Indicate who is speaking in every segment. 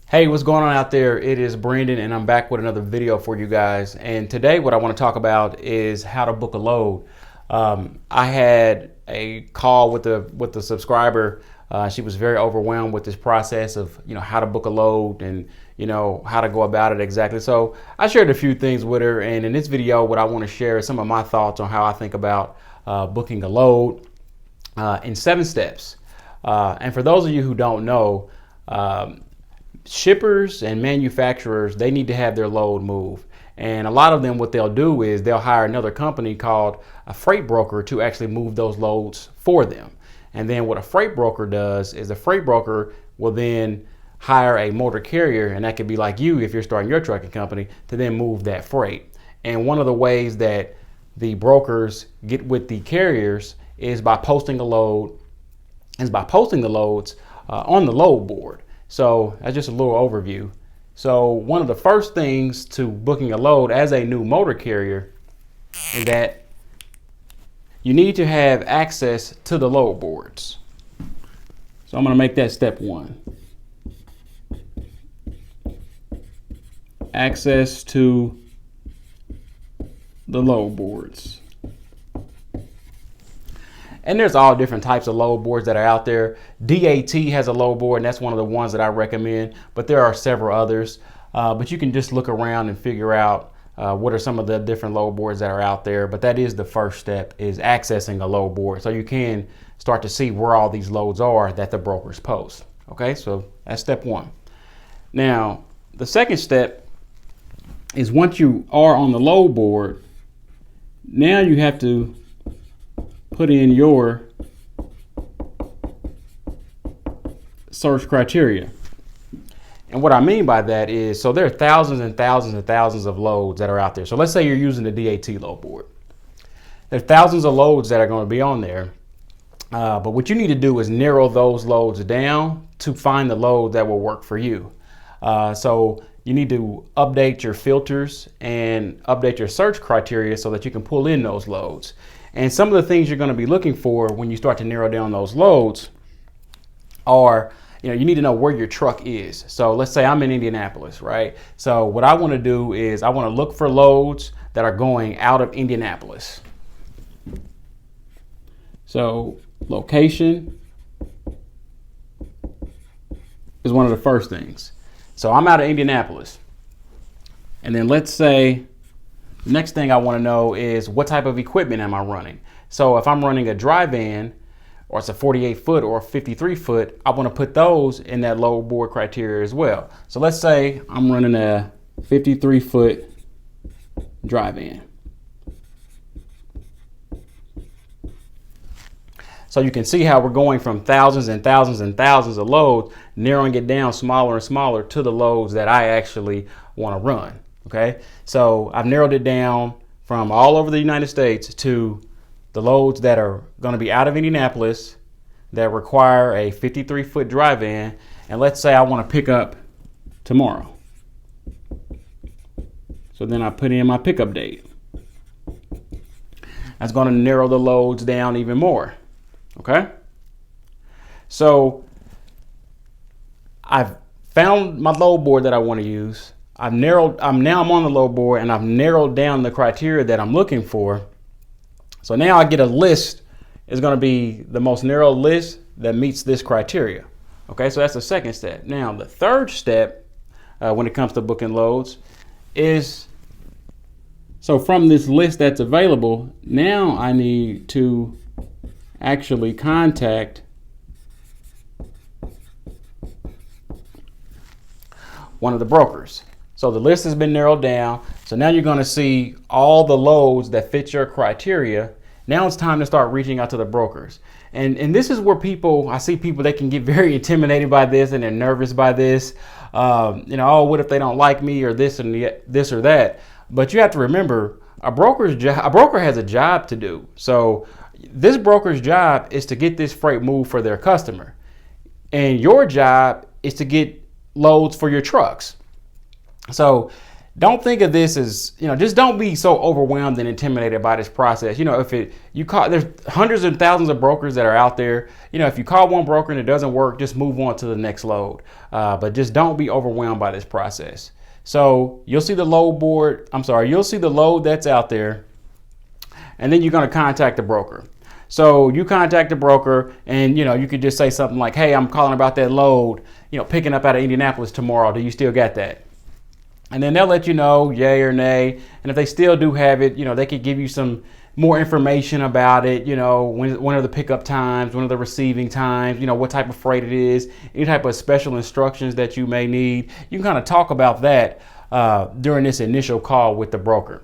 Speaker 1: Hey, what's going on out there? It is Brandon and I'm back with another video for you guys. And today what I want to talk about is how to book a load. I had a call with the subscriber. She was very overwhelmed with this process of how to book a load and how to go about it exactly. So I shared a few things with her, and in this video what I want to share is some of my thoughts on how I think about booking a load in 7 steps. And for those of you who don't know, shippers and manufacturers, they need to have their load moved. And a lot of them, what they'll do is they'll hire another company called a freight broker to actually move those loads for them. And then what a freight broker does is the freight broker will then hire a motor carrier, and that could be like you if you're starting your trucking company, to then move that freight. And one of the ways that the brokers get with the carriers is by posting the loads on the load board. So that's just a little overview. So one of the first things to booking a load as a new motor carrier is that you need to have access to the load boards. So I'm going to make that step 1. Access to the load boards. And there's all different types of load boards that are out there. DAT has a load board, and that's one of the ones that I recommend, but there are several others. But you can just look around and figure out what are some of the different load boards that are out there. But that is the first step, is accessing a load board, so you can start to see where all these loads are that the brokers post. Okay, so that's step 1. Now, the second step is once you are on the load board, now you have to put in your search criteria. And what I mean by that is, so there are thousands and thousands and thousands of loads that are out there. So let's say you're using the DAT load board. There's thousands of loads that are going to be on there. But what you need to do is narrow those loads down to find the load that will work for you. So you need to update your filters and update your search criteria so that you can pull in those loads. And some of the things you're going to be looking for when you start to narrow down those loads are, you need to know where your truck is. So let's say I'm in Indianapolis, right? So what I want to do is I want to look for loads that are going out of Indianapolis. So location is one of the first things. So I'm out of Indianapolis. And then let's say next thing I want to know is what type of equipment am I running? So if I'm running a dry van, or it's a 48 foot or a 53 foot, I want to put those in that load board criteria as well. So let's say I'm running a 53 foot dry van. So you can see how we're going from thousands and thousands and thousands of loads, narrowing it down smaller and smaller to the loads that I actually want to run. Okay, so I've narrowed it down from all over the United States to the loads that are going to be out of Indianapolis that require a 53 foot dry van. And let's say I want to pick up tomorrow. So then I put in my pickup date. That's going to narrow the loads down even more. Okay, so I've found my load board that I want to use. I'm on the load board, and I've narrowed down the criteria that I'm looking for. So now I get a list. It's going to be the most narrow list that meets this criteria. Okay, so that's the second step. Now the third step when it comes to booking loads is, so from this list that's available, now I need to actually contact one of the brokers. So the list has been narrowed down. So now you're going to see all the loads that fit your criteria. Now it's time to start reaching out to the brokers. And this is where I see people, they can get very intimidated by this, and they're nervous by this. Oh, what if they don't like me, or this or that? But you have to remember, a broker has a job to do. So this broker's job is to get this freight moved for their customer. And your job is to get loads for your trucks. So don't think of this as, just don't be so overwhelmed and intimidated by this process. There's hundreds and thousands of brokers that are out there. If you call one broker and it doesn't work, just move on to the next load. But just don't be overwhelmed by this process. So you'll see the you'll see the load that's out there, and then you're going to contact the broker. So you contact the broker, and you could just say something like, hey, I'm calling about that load, picking up out of Indianapolis tomorrow. Do you still got that? And then they'll let you know yay or nay. And if they still do have it, they could give you some more information about it. When are the pickup times, when are the receiving times, what type of freight it is, any type of special instructions that you may need. You can kind of talk about that during this initial call with the broker.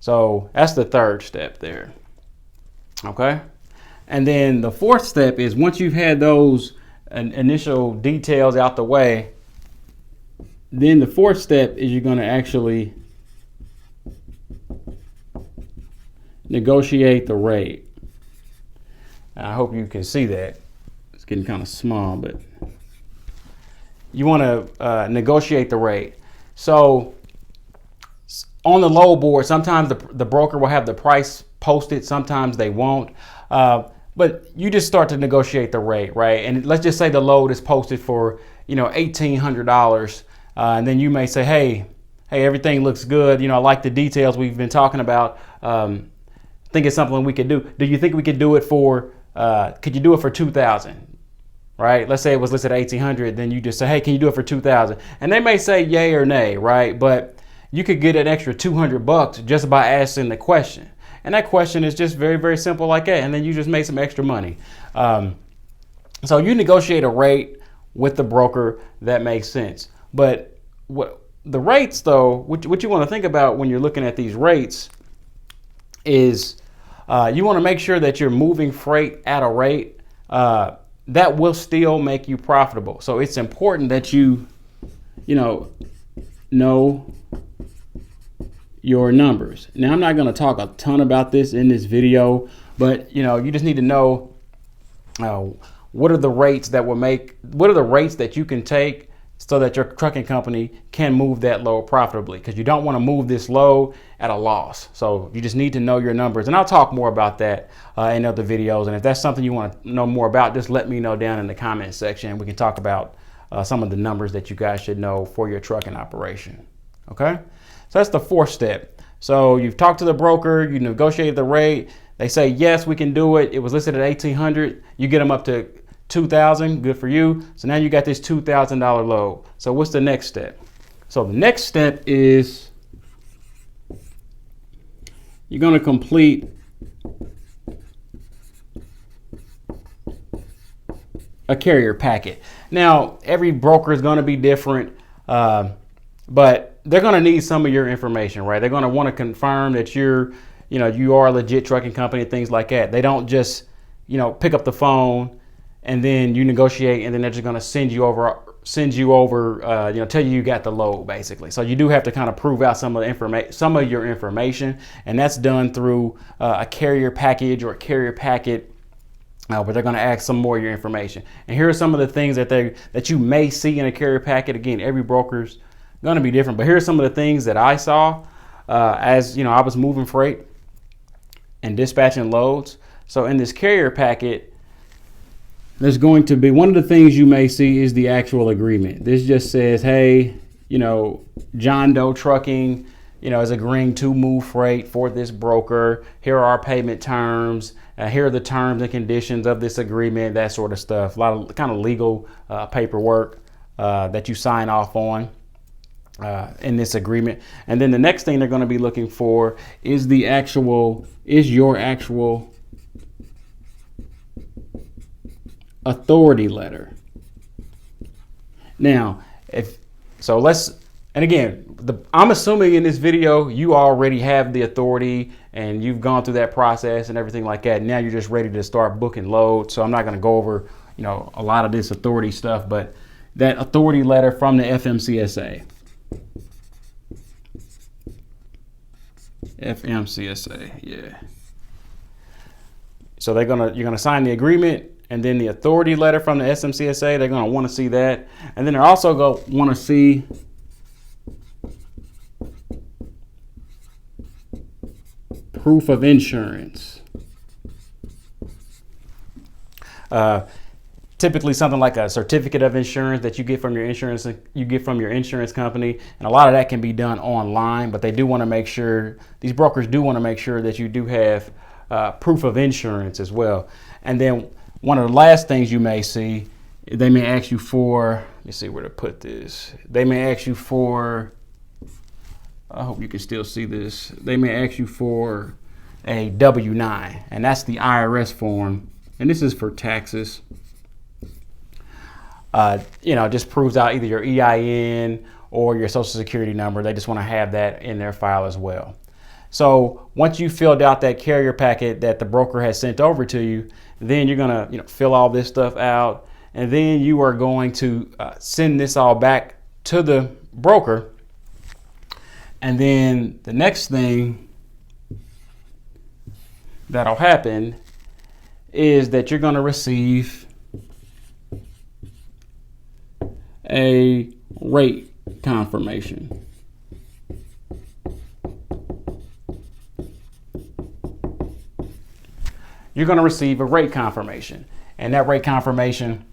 Speaker 1: So that's the third step there. Okay. And then the fourth step is, once you've had those initial details out the way, then the fourth step is you're going to actually negotiate the rate. I hope you can see that. It's getting kind of small, but you want to negotiate the rate. So on the load board, sometimes the broker will have the price posted, sometimes they won't. But you just start to negotiate the rate, right? And let's just say the load is posted for, $1,800. And then you may say, hey, everything looks good. I like the details we've been talking about. Think it's something we could do. Do you think we could do it for, could you do it for 2,000? Right? Let's say it was listed at 1,800. Then you just say, hey, can you do it for 2,000? And they may say yay or nay, right? But you could get an extra $200 just by asking the question. And that question is just very, very simple like that. And then you just make some extra money. So you negotiate a rate with the broker that makes sense. But what the rates, though, what you want to think about when you're looking at these rates is you want to make sure that you're moving freight at a rate that will still make you profitable. So it's important that you know your numbers. Now, I'm not going to talk a ton about this in this video, but you just need to know what are the rates that you can take so that your trucking company can move that load profitably, because you don't want to move this load at a loss. So you just need to know your numbers, and I'll talk more about that in other videos. And if that's something you want to know more about, just let me know down in the comment section. We can talk about some of the numbers that you guys should know for your trucking operation. Okay, so that's the fourth step. So you've talked to the broker, you negotiated the rate. They say yes, we can do it. It was listed at 1,800. You get them up to 2,000, good for you. So now you got this $2,000 load. So what's the next step? So the next step is you're going to complete a carrier packet. Now, every broker is going to be different, but they're going to need some of your information, right? They're going to want to confirm that you are a legit trucking company, things like that. They don't just, pick up the phone and then you negotiate, and then they're just going to send you over, tell you got the load, basically. So you do have to kind of prove out some of your information, and that's done through a carrier package or a carrier packet, but they're going to ask some more of your information. And here are some of the things that you may see in a carrier packet. Again, every broker's going to be different, but here are some of the things that I saw as I was moving freight and dispatching loads. So in this carrier packet, there's going to be, one of the things you may see is the actual agreement. This just says, hey, John Doe Trucking, is agreeing to move freight for this broker. Here are our payment terms. Here are the terms and conditions of this agreement, that sort of stuff. A lot of kind of legal paperwork that you sign off on in this agreement. And then the next thing they're going to be looking for is your actual authority letter. Now, I'm assuming in this video you already have the authority and you've gone through that process and everything like that. Now you're just ready to start booking loads. So I'm not going to go over, a lot of this authority stuff, but that authority letter from the FMCSA. Yeah. So you're gonna sign the agreement, and then the authority letter from the FMCSA. They're gonna want to see that, and then they're also going to want to see proof of insurance. Typically something like a certificate of insurance that you get from your insurance company, and a lot of that can be done online, but they do want to make sure, these brokers do want to make sure that you do have proof of insurance as well. And then one of the last things you may see, they may ask you for, let me see where to put this. They may ask you for, I hope you can still see this. They may ask you for a W-9, and that's the IRS form, and this is for taxes. Just proves out either your EIN or your social security number. They just want to have that in their file as well. So once you filled out that carrier packet that the broker has sent over to you, then you're going to fill all this stuff out, and then you are going to send this all back to the broker. And then the next thing that'll happen is that you're going to receive a rate confirmation. You're going to receive a rate confirmation, and that rate confirmation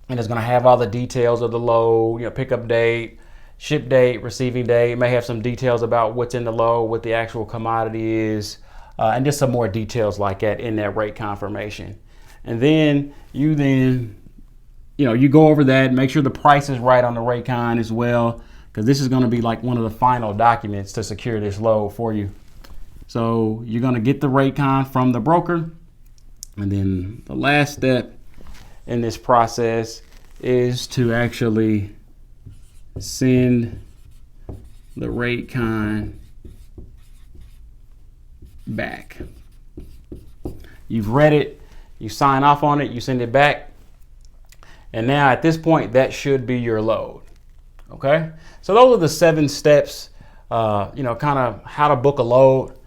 Speaker 1: is going to have all the details of the load, pickup date, ship date, receiving date. It may have some details about what's in the load, what the actual commodity is, and just some more details like that in that rate confirmation. And then you go over that, make sure the price is right on the rate con as well, because this is going to be like one of the final documents to secure this load for you. So you're going to get the rate con from the broker. And then the last step in this process is to actually send the rate con back. You've read it, you sign off on it, you send it back. And now at this point, that should be your load. Okay. So those are the 7 steps, kind of how to book a load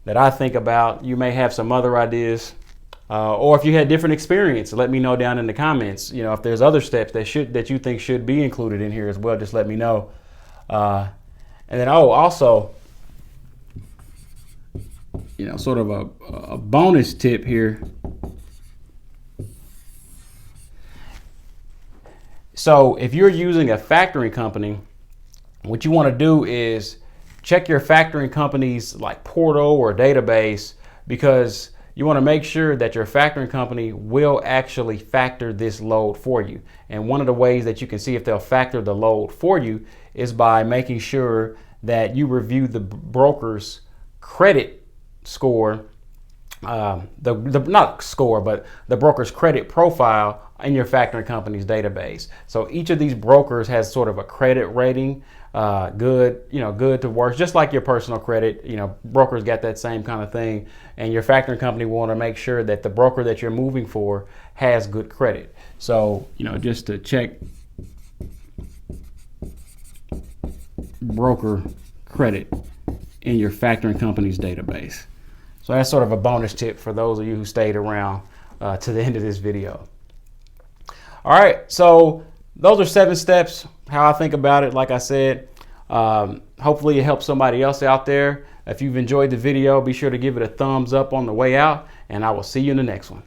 Speaker 1: that I think about. You may have some other ideas. Or if you had different experience, let me know down in the comments. If there's other steps that you think should be included in here as well, just let me know. And then also, sort of a bonus tip here. So if you're using a factoring company, what you want to do is check your factoring company's like portal or database, because you want to make sure that your factoring company will actually factor this load for you. And one of the ways that you can see if they'll factor the load for you is by making sure that you review the broker's credit score, not score, but the broker's credit profile in your factoring company's database. So each of these brokers has sort of a credit rating, good to worse, just like your personal credit. Brokers got that same kind of thing, and your factoring company will want to make sure that the broker that you're moving for has good credit. So just to check broker credit in your factoring company's database. So that's sort of a bonus tip for those of you who stayed around to the end of this video. All right, so those are 7 steps, how I think about it. Like I said, hopefully it helps somebody else out there. If you've enjoyed the video, be sure to give it a thumbs up on the way out, and I will see you in the next one.